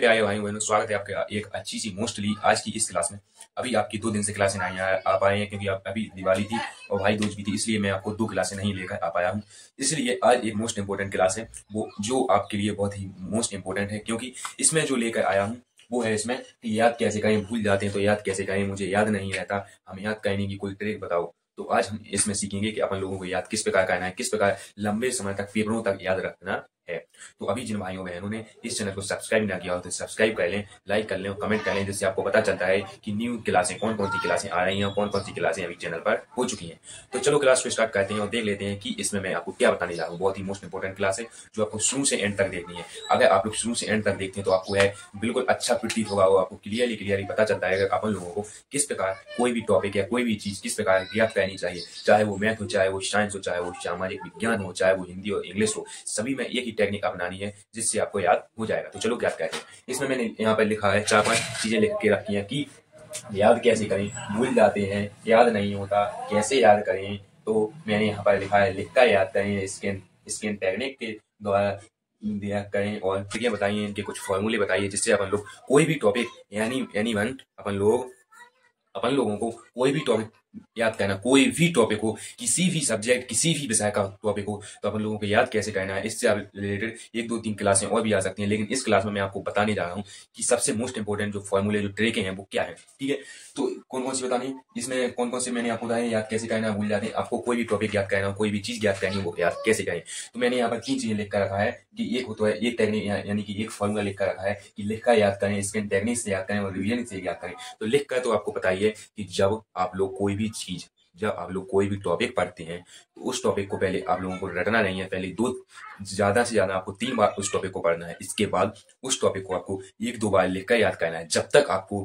प्यारे भाई बहनों, स्वागत है आपका एक अच्छी सी मोस्टली आज की इस क्लास में। अभी आपकी 2 दिन से क्लासें नहीं आ पाए हैं क्योंकि अभी दिवाली थी और भाई दूज भी थी, इसलिए मैं आपको 2 क्लासें नहीं लेकर आ पाया हूँ। इसलिए आज एक मोस्ट इंपोर्टेंट क्लास है, वो जो आपके लिए बहुत ही मोस्ट इंपोर्टेंट है, क्योंकि इसमें जो लेकर आया हूँ वो है इसमें कि याद कैसे करें, भूल जाते हैं तो याद कैसे करें, मुझे याद नहीं रहता, हम याद करने की कोई ट्रिक बताओ। तो आज हम इसमें सीखेंगे कि अपन लोगों को याद किस प्रकार करना है, किस प्रकार लंबे समय तक, पेपरों तक याद रखना है। तो अभी जिन भाइयों बहनों ने इस चैनल को सब्सक्राइब ना किया हो तो सब्सक्राइब कर लें, लाइक कर लें और कमेंट कर लें, जिससे आपको पता चलता है कि न्यू क्लासें कौन कौन सी क्लासें आ रही हैं और कौन कौन सी क्लासें अभी चैनल पर हो चुकी हैं। तो चलो क्लास को स्टार्ट करते हैं और देख लेते हैं कि इसमें मैं आपको क्या बताने जा रहा हूँ। बहुत ही मोस्ट इंपोर्टेंट क्लास है जो आपको शुरू से एंड तक देखनी है। अगर आप लोग शुरू से एंड तक देखते हैं तो आपको है बिल्कुल अच्छा प्रतीत होगा और आपको क्लियरली पता चलता है अगर अपन लोगों को किस प्रकार कोई भी टॉपिक या कोई भी चीज किस प्रकार याद करनी चाहिए, चाहे वो मैथ हो, चाहे वो साइंस हो, चाहे वो सामाजिक विज्ञान हो, चाहे वो हिंदी और इंग्लिश हो, सभी में एक ही टेक्निक अपनानी है जिससे आपको याद हो जाएगा। तो चलो याद करते हैं। इसमें मैंने यहाँ पर लिखा है 4-5 चीजें लिख के रखी हैं कि याद कैसे करें, भूल जाते हैं, याद नहीं होता, कैसे याद करें। तो मैंने यहाँ पर लिखा है लिख कर याद करें, स्कैन स्कैन टेक्निक के द्वारा याद करें और ट्रिकें बताइए, इनके कुछ फॉर्मूले बताइए जिससे अपन लोग कोई भी टॉपिक यानी वन अपन लोगों को कोई भी टॉपिक याद करना, कोई भी टॉपिक हो, किसी भी सब्जेक्ट किसी भी विषय का टॉपिक हो, तो अपन लोगों को याद कैसे करना है। इससे रिलेटेड 1-2-3 क्लासें और भी आ सकती हैं, लेकिन इस क्लास में मैं आपको बताने जा रहा हूँ कि सबसे मोस्ट इंपोर्टेंट जो फॉर्मूले जो ट्रिकें हैं वो क्या है। ठीक है, तो कौन कौन सी बतानी है, इसमें कौन कौन से मैंने आपको बताया याद कैसे करना, भूल जाते हैं, आपको कोई भी टॉपिक याद करना, कोई भी चीज याद करनी वो याद कैसे करें। तो मैंने यहाँ पर 3 चीजें लिख कर रखा है कि एक हो तो है एक टेक्निक यानी कि एक फॉर्मूला लिख कर रखा है कि लिख कर याद करें, स्कैन टेक्निक से याद करें और रिवीजन से याद करें। तो लिख कर तो आपको पता ही है कि जब आप लोग कोई भी टॉपिक पढ़ते हैं तो उस टॉपिक को पहले आप लोगों को रटना नहीं है, पहले ज्यादा से ज्यादा आपको 3 बार उस टॉपिक को पढ़ना है। इसके बाद उस टॉपिक को आपको 1-2 बार लिखकर याद करना है। जब तक आपको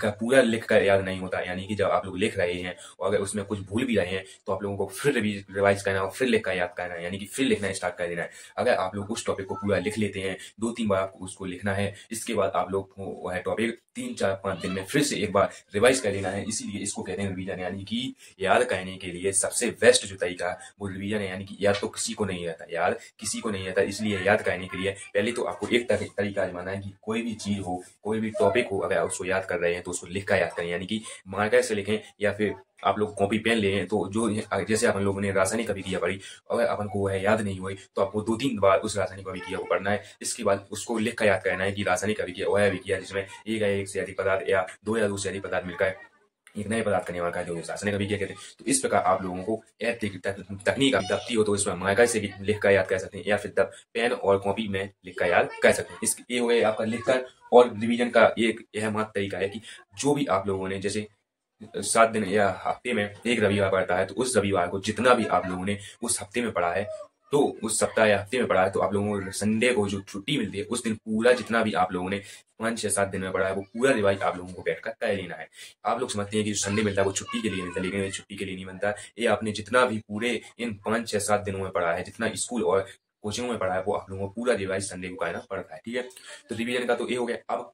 पूरा लिखकर याद नहीं होता, यानी कि जब आप लोग लिख रहे हैं और अगर उसमें कुछ भूल भी रहे हैं तो आप लोगों को फिर रिवाइज करना है और फिर लिखकर याद करना है, यानी कि फिर लिखना स्टार्ट कर देना है। अगर आप लोग उस टॉपिक को पूरा लिख लेते हैं, 2-3 बार आपको उसको लिखना है, इसके बाद आप लोग वह टॉपिक 3-4-5 दिन में फिर से एक बार रिवाइज कर लेना है। इसीलिए इसको कहते हैं रिवीजन, यानी कि याद करने के लिए सबसे बेस्ट जो तरीका है वो रिवीजन है। यानी कि याद तो किसी को नहीं रहता, इसलिए याद करने के लिए पहले तो आपको एक तरीका आजमाना है कि कोई भी चीज हो, कोई भी टॉपिक हो, अगर आप उसको याद कर रहे हैं तो उसको लिख कर याद करें, यानी कि मार्कर से लिखें या फिर आप लोग कॉपी पेन लें। तो जो जैसे अपन लोगों ने रासायनिक अभिक्रिया पढ़ी, अगर अपन को वह याद नहीं हुई तो आपको 2-3 बार उस रासायनिक अभिक्रिया को पढ़ना है। इसके बाद उसको लिख कर याद करना है कि रासायनिक अभिक्रिया वह अभिक्रिया जिसमें एक या एक से अधिक पदार्थ या 2 या 2 से अधिक पदार्थ मिलकर एक नए पदार्थ का निर्माण करते हो, रासायनिक अभिक्रिया कहते हैं। तो इस प्रकार आप लोगों को तकनीक दबती हो तो इसमें मार्कर से भी लिख कर याद कर सकते हैं या फिर पेन और कॉपी में लिख कर याद कर सकते हैं। ये हो गया आपका लिख कर। और रिवीजन का एक यह मात्र तरीका है कि जो भी आप लोगों ने जैसे 7 दिन या हफ्ते में एक रविवार पढ़ता है तो उस रविवार को जितना भी आप लोगों ने उस हफ्ते में पढ़ा है, तो उस सप्ताह या हफ्ते में पढ़ा है, तो आप लोगों को संडे को जो छुट्टी मिलती है उस दिन पूरा जितना भी आप लोगों ने 5-6-7 दिन में पढ़ा है वो पूरा रिवाइज आप लोगों को बैठकर कर लेना है। आप लोग समझते हैं कि जो संडे मिलता है वो छुट्टी के लिए मिलता है, लेकिन ये छुट्टी के लिए नहीं बनता। ये आपने जितना भी पूरे इन 5-6-7 दिनों में पढ़ा है, जितना स्कूल और कोचिंग में पढ़ा है, वो आप लोगों को पूरा रिवाइज संडे को करना पड़ता है। ठीक है, तो रिवीजन का तो ये हो गया। अब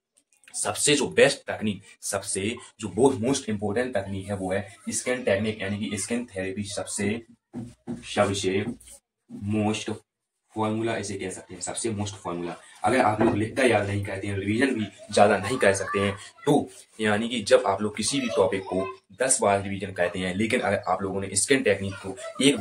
सबसे जो बेस्ट तकनीक, सबसे जो बहुत मोस्ट इंपोर्टेंट तकनीक है वो है स्कैन टेक्निक, यानी कि स्कैन थेरेपी। सबसे मोस्ट फॉर्मूला इसे कह सकते हैं, सबसे मोस्ट फॉर्मूला। अगर आप लोग लिखकर याद नहीं करते हैं, रिवीजन भी ज्यादा नहीं कर सकते हैं, तो यानी कि जब आप लोग किसी भी टॉपिक को 10 बार रिवीजन करते हैं, लेकिन अगर आप लोगों ने स्कैन टेक्निक को एक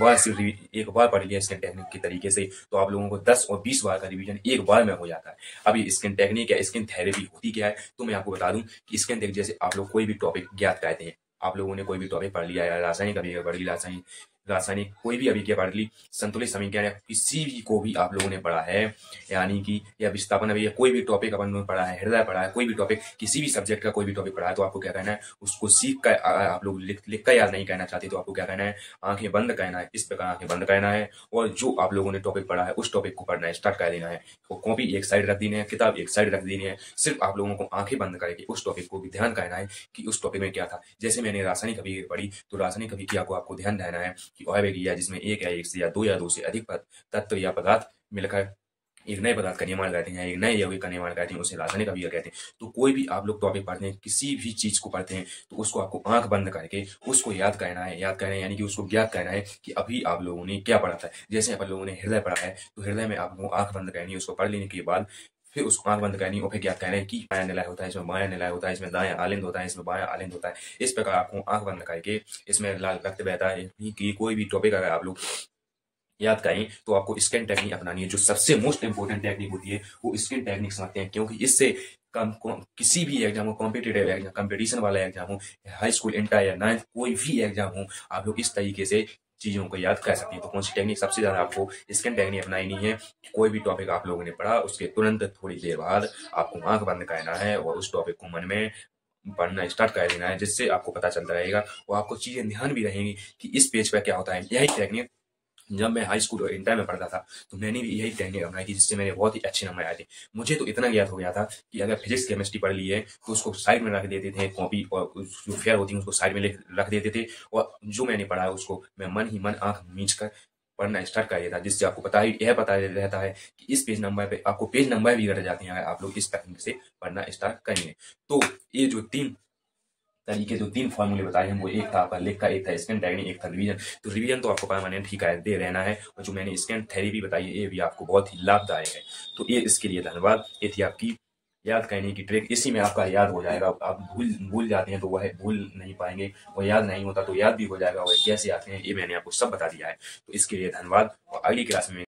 बार पढ़ लिया स्कैन टेक्निक के तरीके से, तो आप लोगों को 10 और 20 बार का रिवीजन एक बार में हो जाता है। अभी स्कैन टेक्निक या स्कैन थेरेपी होती क्या है, तो मैं आपको बता दूं कि स्कैन टेक्निक जैसे आप लोग कोई भी टॉपिक याद करते हैं, आप लोगों ने कोई भी टॉपिक पढ़ लिया या रासायनिक अभिक्रिया पढ़ ली, रासायनिक कोई भी अभिक्रिया पढ़ ली, संतुलित समीकरण या किसी भी को भी आप लोगों ने पढ़ा है, यानी कि या विस्थापन अभिक्रिया कोई भी टॉपिक अपन ने पढ़ा है, हृदय पढ़ा है, कोई भी टॉपिक किसी भी सब्जेक्ट का कोई भी टॉपिक पढ़ा है, तो आपको क्या करना है, उसको सीख कर आप लोग लिख कर याद नहीं करना चाहते तो आपको क्या करना है, आंखें बंद करना है। इस प्रकार आंखें बंद करना है और जो आप लोगों ने टॉपिक पढ़ा है उस टॉपिक को पढ़ना है, स्टार्ट कर देना है। तो कॉपी एक साइड रख देनी है, किताब एक साइड रख देनी है, सिर्फ आप लोगों को आंखें बंद करके उस टॉपिक को भी ध्यान करना है कि उस टॉपिक में क्या था। जैसे मैंने रासायनिक अभिक्रिया पढ़ी, तो रासायनिक अभिक्रिया को आपको ध्यान देना है कि वह अभिक्रिया जिसमें एक या एक से या 2 से अधिक तत्व या पदार्थ मिलकर एक नए पदार्थ का निर्माण करते हैं, एक नए यौगिक का निर्माण करते हैं, उसे रासायनिक अभिक्रिया कहते हैं। तो कोई भी आप लोग टॉपिक पढ़ते हैं, किसी भी चीज को पढ़ते हैं, तो उसको आपको आंख बंद करके उसको याद करना है यानी कि उसको ज्ञात करना है कि अभी आप लोगों ने क्या पढ़ा था। जैसे अपन लोगों ने हृदय पढ़ा है, तो हृदय में आपको आंख बंद करनी है, उसको पढ़ लेने के बाद फिर उसको आंख बंद करनी और फिर याद करना है कि बायां निलय होता है, इसमें बायां निलय होता है, इसमें दायां आलिंद होता है, इसमें बायां आलिंद होता है। इस प्रकार आपको आंख बंद करके इसमें लाल रक्त बहता है कि कोई भी टॉपिक अगर आप लोग याद करें तो आपको स्कैन टेक्निक अपनानी है। जो सबसे मोस्ट इंपोर्टेंट टेक्निक होती है वो स्कैन टेक्निक समझते हैं, क्योंकि इससे किसी भी एग्जाम हो, कॉम्पिटेटिव एग्जाम, कंपटीशन वाला एग्जाम हो, हाई स्कूल, इंटर या 9th कोई भी एग्जाम हो, आप लोग इस तरीके से चीजों को याद कर सकते हैं। तो कौन सी टेक्निक सबसे ज्यादा आपको स्कैन टेक्निक अपनानी है? कोई भी टॉपिक आप लोगों ने पढ़ा उसके तुरंत थोड़ी देर बाद आपको आंख बंद करना है और उस टॉपिक को मन में पढ़ना स्टार्ट कर देना है, जिससे आपको पता चलता रहेगा और आपको चीजें ध्यान भी रहेंगी कि इस पेज पर क्या होता है। यही टेक्निक जब मैं हाई स्कूल और इंटर में पढ़ता था तो मैंने भी यही टेक्निक अपनाई थी, जिससे मेरे बहुत ही अच्छे नंबर आए थे। मुझे तो इतना ज्ञात हो गया था कि अगर फिजिक्स केमिस्ट्री पढ़ ली है तो उसको साइड में रख देते थे कॉपी, और जो फेयर होती है उसको साइड में रख देते थे, और जो मैंने पढ़ा है उसको मैं मन ही मन आंख मीच कर पढ़ना स्टार्ट कर देता, जिससे आपको पता रहता है कि इस पेज नंबर पे आपको पेज नंबर भी रट जाते हैं अगर आप लोग इस तकनीक से पढ़ना स्टार्ट करेंगे। तो ये जो जो 3 फॉर्मूले बताए हैं वो एक था आपका लेख का, एक था स्कैन टेक्निक, एक था रिवीजन। तो रिवीजन तो आपको परमानेंट ही करते रहना है, और जो मैंने स्कैन थेरेपी बताई है ये भी आपको बहुत ही लाभदायक है। तो ये इसके लिए धन्यवाद। ये थी आपकी याद करने की ट्रिक, इसी में आपका याद हो जाएगा। आप भूल जाते हैं तो वह भूल नहीं पाएंगे, और याद नहीं होता तो याद भी हो जाएगा। और कैसे आते हैं ये मैंने आपको सब बता दिया है। तो इसके लिए धन्यवाद, और अगली क्लास में